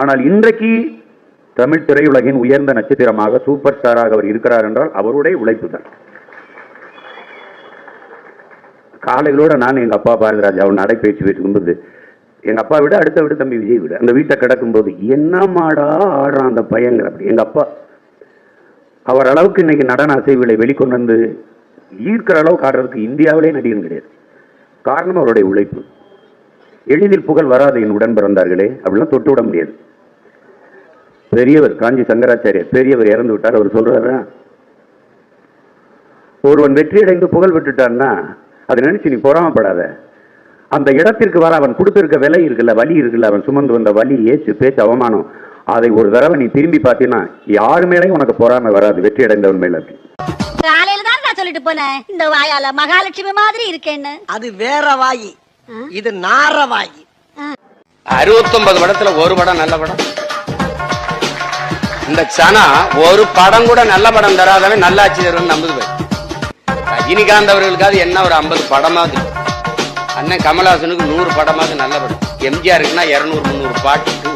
ஆனால் இன்றைக்கு தமிழ் திரையுலகின் உயர்ந்த நட்சத்திரமாக சூப்பர் ஸ்டாராக அவர் இருக்கிறார் என்றால் அவருடைய உழைப்பு தான். காலைகளோட நான் எங்க அப்பா பாரதிராஜா அவர் நடைபயிற்சி போயிட்டு எங்க அப்பா விட அடுத்த விட தம்பி விஜய் விட அந்த வீட்டை கிடக்கும்போது என்ன மாடா ஆடுறான் அந்த பையங்கிற அப்படி எங்க அப்பா அவர் அளவுக்கு இன்னைக்கு நடன அசைவுகளை வெளிக்கொண்டு வந்து ஈர்க்கிற அளவுக்கு ஆடுறதுக்கு இந்தியாவிலே நடிகன் கிடையாது. காரணம் அவருடைய உழைப்பு. எளிதில் புகழ் வராது என் உடன் பிறந்தார்களே அப்படிலாம் தொட்டு விட முடியாது. பெரியவர் காஞ்சி சங்கராச்சாரியர் பெரியவர் இறந்து விட்டார். அவர் சொல்றாரு, ஒருவன் வெற்றி அடைந்து புகழ் விட்டுட்டான்னா அதை நினைச்சு நீ பொறாமப்படாத. அந்த இடத்திற்கு வர அவன் கொடுத்திருக்க விலை இருக்குல்ல, வலி இருக்குல்ல, அவன் சுமந்து வந்த வலி, ஏச்சு, பேச்சு, அவமானம், அதை ஒரு தடவை நீ திரும்பி பார்த்தீங்கன்னா யாரு மேலேயும் உனக்கு பொறாமை வராது வெற்றி அடைந்தவன் மேல. காலையில தான் நான் சொல்லிட்டு போனேன் இந்த வாயால மகாலட்சுமி மாதிரி இருக்கேன்னு. அது வேற வாயி, இது நார வாயி. 69 படத்துல ஒரு படம் நல்ல படம். இந்த சனா ஒரு படம் கூட நல்ல படம் தராதவன் நல்லாட்சி தருவன் நம்புது. ரஜினிகாந்த் அவர்களுக்காவது என்ன ஒரு 50 படமாவது, அண்ணன் கமலஹாசனுக்கு 100 படமாவது நல்ல படம், எம்ஜிஆருக்குன்னா 200-300 பாட்டுக்கு